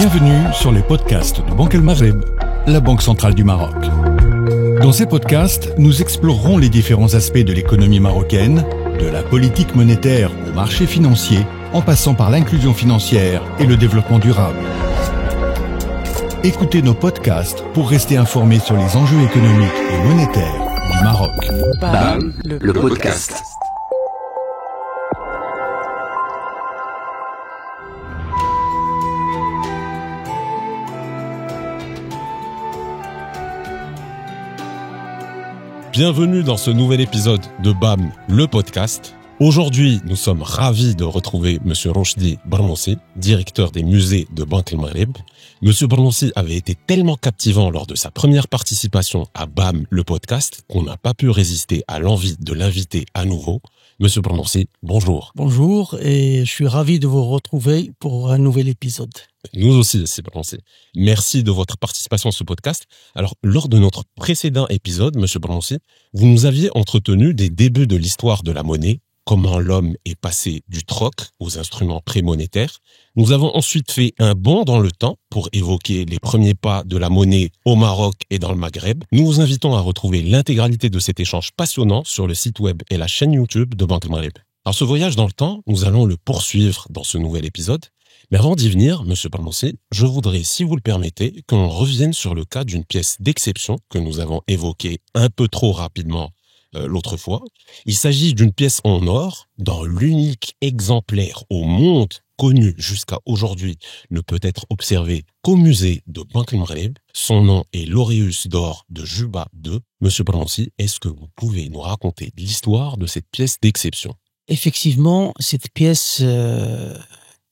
Bienvenue sur les podcasts de Banque El Maghreb, la banque centrale du Maroc. Dans ces podcasts, nous explorerons les différents aspects de l'économie marocaine, de la politique monétaire au marché financier, en passant par l'inclusion financière et le développement durable. Écoutez nos podcasts pour rester informés sur les enjeux économiques et monétaires du Maroc. BAM, le podcast. Bienvenue dans ce nouvel épisode de BAM, le podcast. Aujourd'hui, nous sommes ravis de retrouver Monsieur Rochdi Bermoussi, directeur des musées de Banque El Maghreb. Monsieur Bermoussi avait été tellement captivant lors de sa première participation à BAM, le podcast, qu'on n'a pas pu résister à l'envie de l'inviter à nouveau. Monsieur Bermoussi, bonjour. Bonjour, et je suis ravi de vous retrouver pour un nouvel épisode. Nous aussi, Monsieur Bermoussi. Merci de votre participation à ce podcast. Alors, lors de notre précédent épisode, Monsieur Bermoussi, vous nous aviez entretenu des débuts de l'histoire de la monnaie, comment l'homme est passé du troc aux instruments prémonétaires. Nous avons ensuite fait un bond dans le temps pour évoquer les premiers pas de la monnaie au Maroc et dans le Maghreb. Nous vous invitons à retrouver l'intégralité de cet échange passionnant sur le site web et la chaîne YouTube de Banque El Maghreb. Alors ce voyage dans le temps, nous allons le poursuivre dans ce nouvel épisode. Mais avant d'y venir, Monsieur Bermoussi, je voudrais, si vous le permettez, qu'on revienne sur le cas d'une pièce d'exception que nous avons évoquée un peu trop rapidement l'autre fois. Il s'agit d'une pièce en or, dont l'unique exemplaire au monde connu jusqu'à aujourd'hui ne peut être observé qu'au musée de Banque El Maghreb. Son nom est l'Auréus d'or de Juba II. Monsieur Bermoussi, est-ce que vous pouvez nous raconter l'histoire de cette pièce d'exception? Effectivement, cette pièce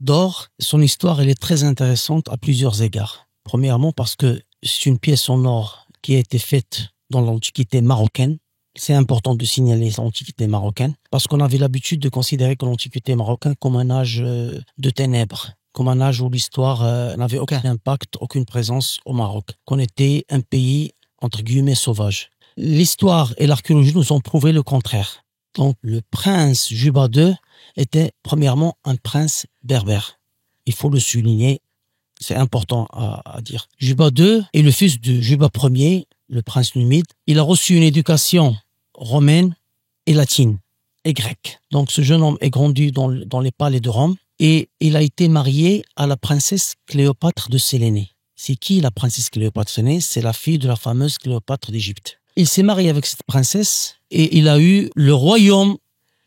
d'or, son histoire, elle est très intéressante à plusieurs égards. Premièrement, parce que c'est une pièce en or qui a été faite dans l'Antiquité marocaine. C'est important de signaler l'Antiquité marocaine, parce qu'on avait l'habitude de considérer que l'Antiquité marocaine comme un âge de ténèbres, comme un âge où l'histoire n'avait aucun impact, aucune présence au Maroc, qu'on était un pays, entre guillemets, sauvage. L'histoire et l'archéologie nous ont prouvé le contraire. Donc, le prince Juba II était premièrement un prince berbère. Il faut le souligner, c'est important à dire. Juba II est le fils de Juba Ier, le prince numide. Il a reçu une éducation romaine et latine et grecque. Donc, ce jeune homme est grandi dans les palais de Rome et il a été marié à la princesse Cléopâtre de Séléné. C'est qui la princesse Cléopâtre de Séléné? C'est la fille de la fameuse Cléopâtre d'Égypte. Il s'est marié avec cette princesse et il a eu le royaume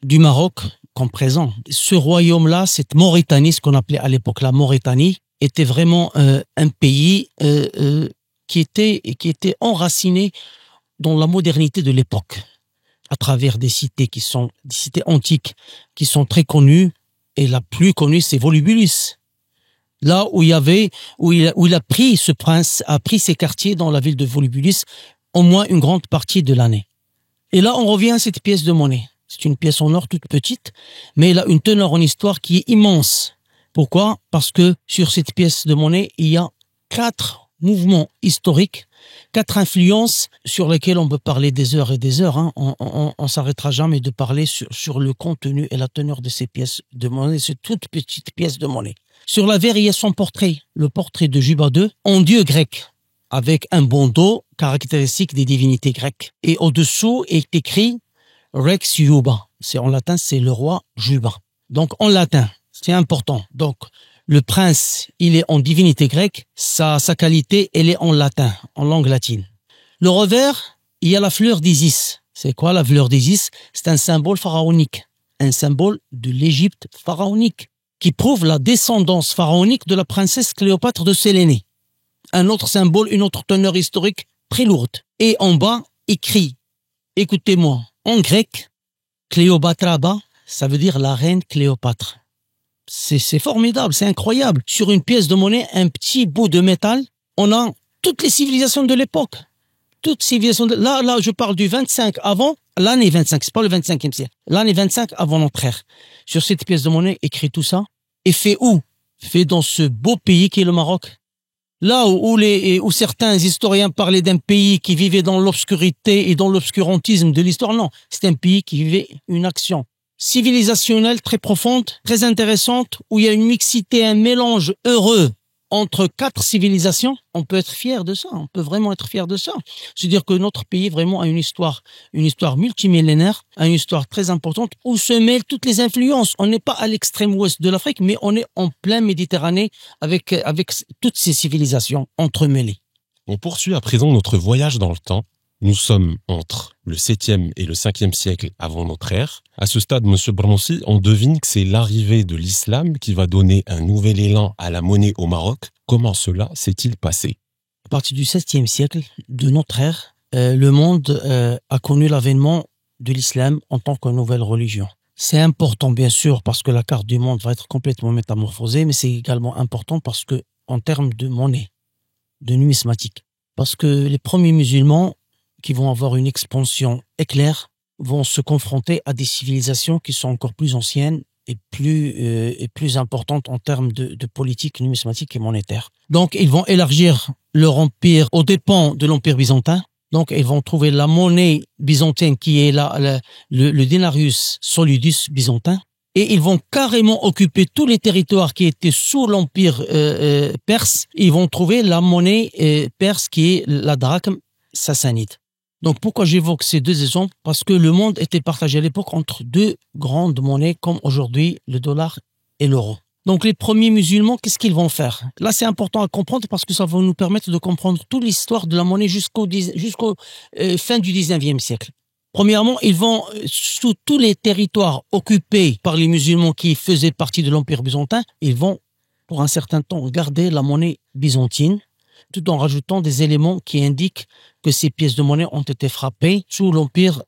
du Maroc comme présent. Ce royaume-là, cette Mauritanie, ce qu'on appelait à l'époque la Mauritanie, était vraiment un pays qui était enraciné dans la modernité de l'époque, à travers des cités des cités antiques qui sont très connues, et la plus connue, c'est Volubilis. Là où il a pris, ce prince a pris ses quartiers dans la ville de Volubilis, au moins une grande partie de l'année. Et là, on revient à cette pièce de monnaie. C'est une pièce en or toute petite, mais elle a une teneur en histoire qui est immense. Pourquoi? Parce que sur cette pièce de monnaie, il y a 4 mouvements historiques, 4 influences sur lesquelles on peut parler des heures et des heures. On s'arrêtera jamais de parler sur le contenu et la teneur de ces pièces de monnaie, ces toutes petites pièces de monnaie. Sur l'avers, il y a son portrait, le portrait de Juba II, en dieu grec, avec un bandeau caractéristique des divinités grecques. Et au-dessous est écrit Rex Juba. En latin, c'est le roi Juba. Donc, en latin, c'est important. Donc, le prince, il est en divinité grecque, sa qualité, elle est en latin, en langue latine. Le revers, il y a la fleur d'Isis. C'est quoi la fleur d'Isis? C'est un symbole pharaonique, un symbole de l'Égypte pharaonique, qui prouve la descendance pharaonique de la princesse Cléopâtre de Séléné. Un autre symbole, une autre teneur historique très lourde. Et en bas, écrit, écoutez-moi, en grec, Cléopatra, ça veut dire la reine Cléopâtre. C'est formidable, c'est incroyable. Sur une pièce de monnaie, un petit bout de métal, on a toutes les civilisations de l'époque. Toutes civilisations Là, je parle du 25 avant, l'année 25, c'est pas le 25e siècle. L'année 25 avant notre ère. Sur cette pièce de monnaie, écrit tout ça. Et fait où? Fait dans ce beau pays qui est le Maroc. Là où certains historiens parlaient d'un pays qui vivait dans l'obscurité et dans l'obscurantisme de l'histoire, non. C'est un pays qui vivait une action civilisationnelle très profonde, très intéressante, où il y a une mixité, un mélange heureux entre 4 civilisations, on peut être fier de ça. On peut vraiment être fier de ça. C'est-à-dire que notre pays vraiment a une histoire multimillénaire, a une histoire très importante où se mêlent toutes les influences. On n'est pas à l'extrême ouest de l'Afrique, mais on est en plein Méditerranée avec toutes ces civilisations entremêlées. On poursuit à présent notre voyage dans le temps. Nous sommes entre le 7e et le 5e siècle avant notre ère. À ce stade, Monsieur Brancy, on devine que c'est l'arrivée de l'islam qui va donner un nouvel élan à la monnaie au Maroc. Comment cela s'est-il passé? À partir du 7e siècle de notre ère, le monde a connu l'avènement de l'islam en tant que nouvelle religion. C'est important, bien sûr, parce que la carte du monde va être complètement métamorphosée, mais c'est également important parce que, en termes de monnaie, de numismatique, parce que les premiers musulmans qui vont avoir une expansion éclair vont se confronter à des civilisations qui sont encore plus anciennes et plus importantes en termes de politique numismatique et monétaire. Donc, ils vont élargir leur empire aux dépens de l'empire byzantin. Donc, ils vont trouver la monnaie byzantine qui est le denarius solidus byzantin. Et ils vont carrément occuper tous les territoires qui étaient sous l'empire perse. Ils vont trouver la monnaie perse qui est la drachme sassanide. Donc, pourquoi j'évoque ces deux exemples? Parce que le monde était partagé à l'époque entre deux grandes monnaies comme aujourd'hui le dollar et l'euro. Donc, les premiers musulmans, qu'est-ce qu'ils vont faire? Là, c'est important à comprendre parce que ça va nous permettre de comprendre toute l'histoire de la monnaie jusqu'au fin du 19e siècle. Premièrement, ils vont, sous tous les territoires occupés par les musulmans qui faisaient partie de l'Empire byzantin, ils vont, pour un certain temps, garder la monnaie byzantine, tout en rajoutant des éléments qui indiquent que ces pièces de monnaie ont été frappées sous l'Empire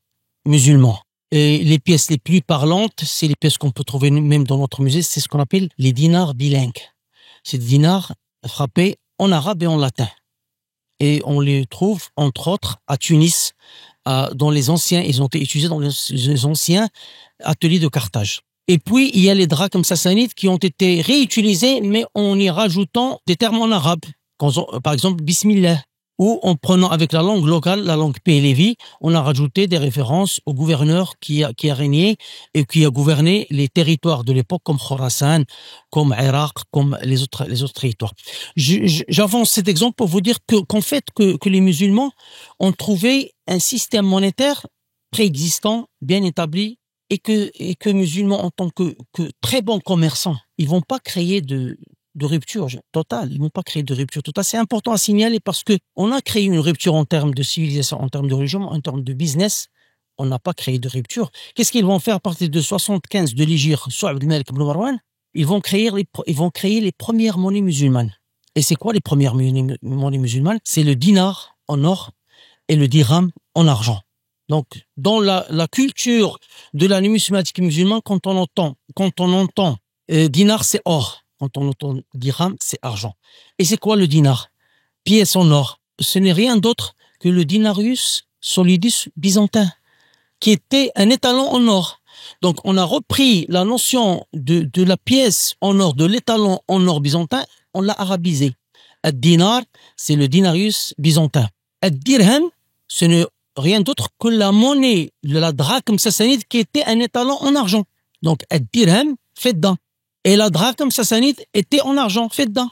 musulman. Et les pièces les plus parlantes, c'est les pièces qu'on peut trouver même dans notre musée, c'est ce qu'on appelle les dinars bilingues. C'est des dinars frappés en arabe et en latin. Et on les trouve, entre autres, à Tunis, dans les anciens, ils ont été utilisés dans les anciens ateliers de Carthage. Et puis, il y a les drachmes sassanides qui ont été réutilisés, mais en y rajoutant des termes en arabe. Par exemple, Bismillah. Ou en prenant avec la langue locale, la langue Pélévi, on a rajouté des références au gouverneur qui a régné et qui a gouverné les territoires de l'époque comme Khorasan, comme Irak, comme les autres territoires. J'avance cet exemple pour vous dire qu'en fait, que les musulmans ont trouvé un système monétaire préexistant, bien établi, et que musulmans en tant que très bons commerçants, ils vont pas créer de rupture totale. Ils vont pas créer de rupture totale. C'est important à signaler parce que on a créé une rupture en termes de civilisation, en termes de religion, en termes de business. On n'a pas créé de rupture. Qu'est-ce qu'ils vont faire à partir de 75 de l'Hégire, soit Abdelmalek ibn Marwan? Ils vont créer les premières monnaies musulmanes. Et c'est quoi les premières monnaies musulmanes? C'est le dinar en or et le dirham en argent. Donc, dans la culture de la numismatique musulmane, quand on entend dinar, c'est or. Quand on entend dirham, c'est argent. Et c'est quoi le dinar? Pièce en or. Ce n'est rien d'autre que le denarius solidus byzantin, qui était un étalon en or. Donc, on a repris la notion de la pièce en or, de l'étalon en or byzantin, on l'a arabisé. Ad-dinar, c'est le denarius byzantin. Ad-dirham, ce n'est rien d'autre que la monnaie de la drachme sassanide qui était un étalon en argent. Donc, ad-dirham, fedda. Et la drachme sassanide était en argent, fedda.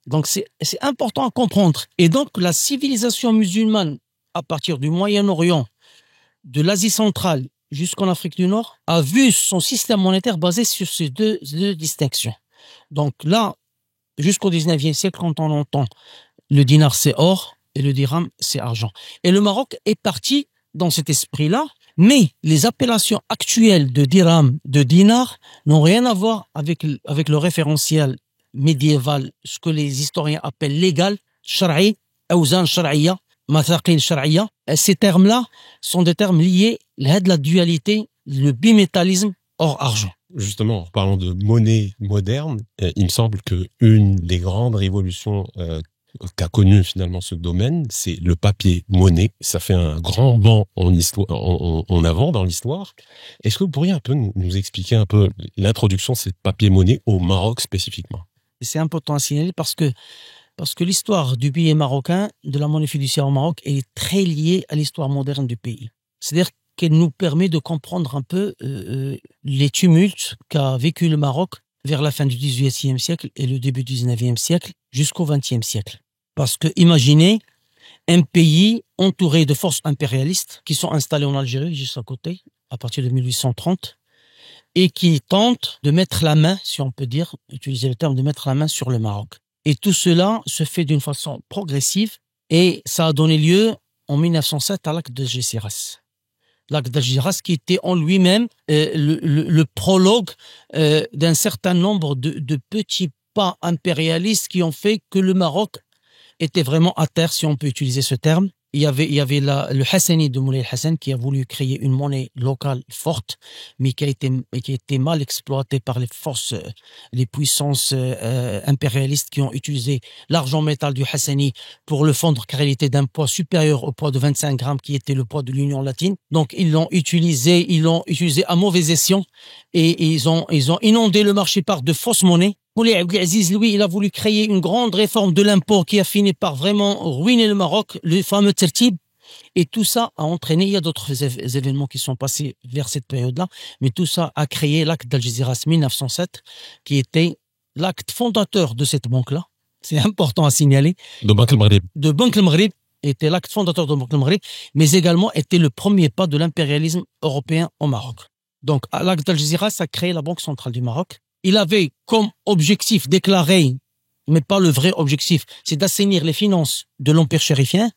Donc, c'est important à comprendre. Et donc, la civilisation musulmane, à partir du Moyen-Orient, de l'Asie centrale jusqu'en Afrique du Nord, a vu son système monétaire basé sur ces deux distinctions. Donc là, jusqu'au 19e siècle, quand on entend le dinar, c'est or, et le dirham, c'est argent. Et le Maroc est parti dans cet esprit-là, mais les appellations actuelles de dirham, de dinar, n'ont rien à voir avec le référentiel médiéval, ce que les historiens appellent légal, shar'i, awzan shar'iyya, mathaqil shar'iyya. Ces termes-là sont des termes liés à la dualité, le bimétallisme or-argent. Justement, en parlant de monnaie moderne, il me semble que une des grandes révolutions qu'a connu finalement ce domaine, c'est le papier-monnaie. Ça fait un grand bond en avant dans l'histoire. Est-ce que vous pourriez un peu nous expliquer un peu l'introduction de cette papier-monnaie au Maroc spécifiquement? C'est important à signaler parce que l'histoire du billet marocain, de la monnaie fiduciaire au Maroc, est très liée à l'histoire moderne du pays. C'est-à-dire qu'elle nous permet de comprendre un peu les tumultes qu'a vécu le Maroc vers la fin du XVIIIe siècle et le début du XIXe siècle jusqu'au XXe siècle. Parce que imaginez un pays entouré de forces impérialistes qui sont installées en Algérie, juste à côté, à partir de 1830, et qui tentent de mettre la main, si on peut dire, utiliser le terme de mettre la main sur le Maroc. Et tout cela se fait d'une façon progressive et ça a donné lieu en 1907 à l'acte d'Algésiras. L'acte d'Algésiras qui était en lui-même le prologue d'un certain nombre de petits pas impérialistes qui ont fait que le Maroc était vraiment à terre, si on peut utiliser ce terme. Il y avait le Hassani de Moulay Hassan qui a voulu créer une monnaie locale forte, mais qui a été mal exploitée par les forces, les puissances impérialistes qui ont utilisé l'argent métal du Hassani pour le fondre car il était d'un poids supérieur au poids de 25 grammes qui était le poids de l'Union latine. Donc ils l'ont utilisé à mauvais escient et ils ont inondé le marché par de fausses monnaies. Moulay Abdelaziz, lui, il a voulu créer une grande réforme de l'impôt qui a fini par vraiment ruiner le Maroc, le fameux Tertib. Et tout ça a entraîné, il y a d'autres événements qui sont passés vers cette période-là, mais tout ça a créé l'acte d'Algésiras 1907, qui était l'acte fondateur de cette banque-là. C'est important à signaler. De Banque El Maghreb. De Banque El Maghreb était l'acte fondateur de Banque El Maghreb, mais également était le premier pas de l'impérialisme européen au Maroc. Donc, l'acte d'Algésiras a créé la Banque centrale du Maroc. Il avait comme objectif déclaré, mais pas le vrai objectif, c'est d'assainir les finances de l'Empire chérifien.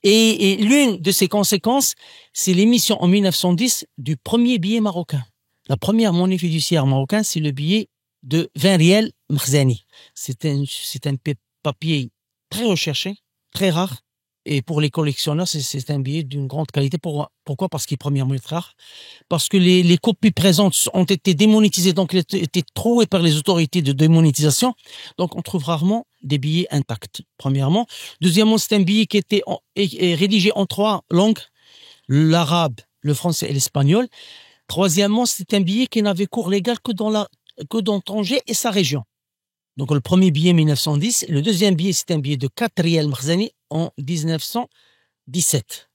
Et l'une de ses conséquences, c'est l'émission en 1910 du premier billet marocain. La première monnaie fiduciaire marocaine, c'est le billet de 20 riels Marzani. C'est un papier très recherché, très rare. Et pour les collectionneurs, c'est un billet d'une grande qualité. Pourquoi? Parce qu'il est premièrement très rare. Parce que les copies présentes ont été démonétisées, donc elles étaient trouées par les autorités de démonétisation. Donc on trouve rarement des billets intacts, premièrement. Deuxièmement, c'est un billet qui était rédigé en 3 langues, l'arabe, le français et l'espagnol. Troisièmement, c'est un billet qui n'avait cours légal que dans Tanger et sa région. Donc le premier billet 1910, le deuxième billet c'est un billet de 4 riels Marzani en 1917.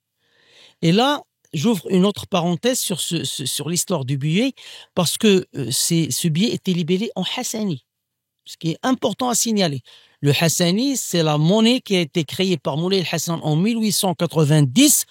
Et là, j'ouvre une autre parenthèse sur l'histoire du billet parce que ce billet était libellé en Hassani, ce qui est important à signaler. Le Hassani, c'est la monnaie qui a été créée par Moulay Hassan en 1890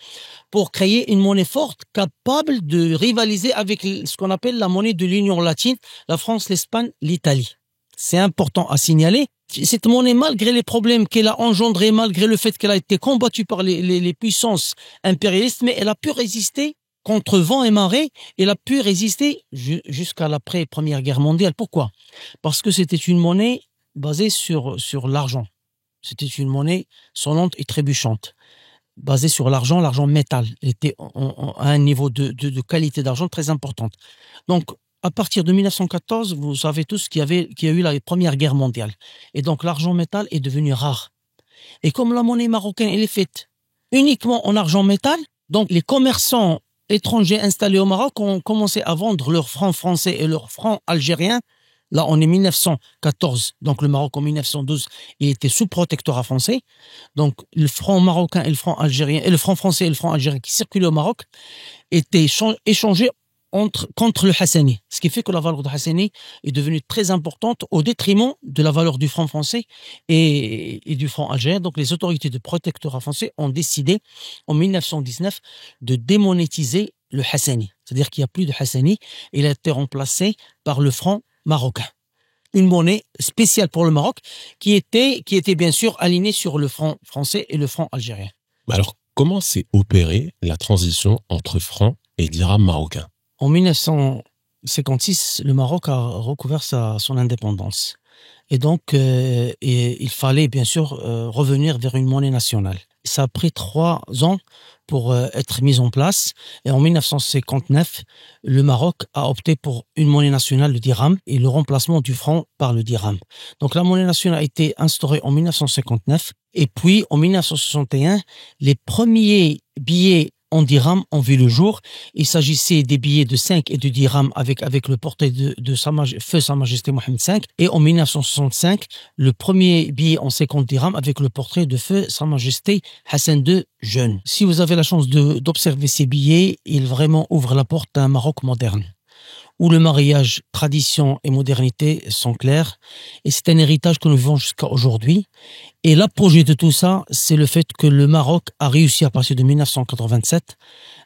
pour créer une monnaie forte capable de rivaliser avec ce qu'on appelle la monnaie de l'Union latine, la France, l'Espagne, l'Italie. C'est important à signaler. Cette monnaie, malgré les problèmes qu'elle a engendrés, malgré le fait qu'elle a été combattue par les puissances impérialistes, mais elle a pu résister contre vent et marée. Elle a pu résister jusqu'à l'après-première guerre mondiale. Pourquoi? Parce que c'était une monnaie basée sur l'argent. C'était une monnaie sonnante et trébuchante, basée sur l'argent métal. Elle était à un niveau de qualité d'argent très importante. Donc, à partir de 1914, vous savez tous qu'il y a eu la Première Guerre mondiale. Et donc, l'argent métal est devenu rare. Et comme la monnaie marocaine, elle est faite uniquement en argent métal, donc les commerçants étrangers installés au Maroc ont commencé à vendre leurs francs français et leurs francs algériens. Là, on est 1914, donc le Maroc en 1912, il était sous protectorat français. Donc, le franc marocain et le franc algérien, et le franc français et le franc algérien qui circulaient au Maroc étaient échangés contre le Hassani. Ce qui fait que la valeur du Hassani est devenue très importante au détriment de la valeur du franc français et du franc algérien. Donc, les autorités de protectorat français ont décidé en 1919 de démonétiser le Hassani. C'est-à-dire qu'il n'y a plus de Hassani. Il a été remplacé par le franc marocain. Une monnaie spéciale pour le Maroc qui était bien sûr alignée sur le franc français et le franc algérien. Alors, comment s'est opérée la transition entre franc et dirham marocain? En 1956, le Maroc a recouvert son indépendance. Et donc, il fallait bien sûr revenir vers une monnaie nationale. Ça a pris 3 ans pour être mis en place. Et en 1959, le Maroc a opté pour une monnaie nationale, le dirham, et le remplacement du franc par le dirham. Donc la monnaie nationale a été instaurée en 1959. Et puis, en 1961, les premiers billets en dirham ont vu le jour. Il s'agissait des billets de 5 et de dirham avec le portrait de Feu Sa Majesté Mohamed V. Et en 1965, le premier billet en 50 dirhams avec le portrait de Feu Sa Majesté Hassan II jeune. Si vous avez la chance d'observer ces billets, ils vraiment ouvrent la porte à un Maroc moderne, où le mariage, tradition et modernité sont clairs. Et c'est un héritage que nous vivons jusqu'à aujourd'hui. Et l'apogée de tout ça, c'est le fait que le Maroc a réussi à partir de 1987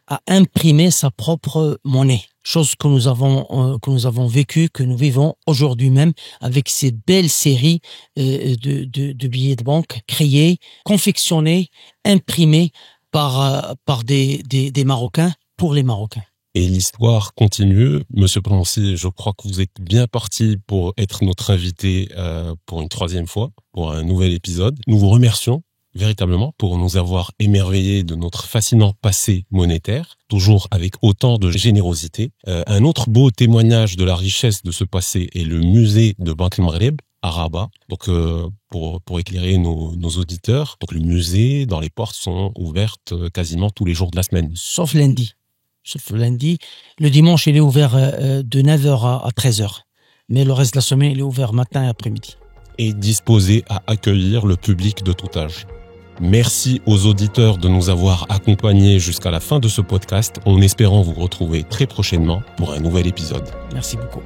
à imprimer sa propre monnaie. Chose que nous avons vécu, que nous vivons aujourd'hui même avec ces belles séries de billets de banque créés, confectionnés, imprimés par des Marocains pour les Marocains. Et l'histoire continue. Monsieur Prononcy, je crois que vous êtes bien parti pour être notre invité pour une 3e fois, pour un nouvel épisode. Nous vous remercions véritablement pour nous avoir émerveillés de notre fascinant passé monétaire, toujours avec autant de générosité. Un autre beau témoignage de la richesse de ce passé est le musée de Banque El Maghreb à Rabat. Donc pour éclairer nos auditeurs, donc le musée, dans les portes sont ouvertes quasiment tous les jours de la semaine. Sauf lundi. Le dimanche, il est ouvert de 9h à 13h. Mais le reste de la semaine, il est ouvert matin et après-midi. Et disposé à accueillir le public de tout âge. Merci aux auditeurs de nous avoir accompagnés jusqu'à la fin de ce podcast, en espérant vous retrouver très prochainement pour un nouvel épisode. Merci beaucoup.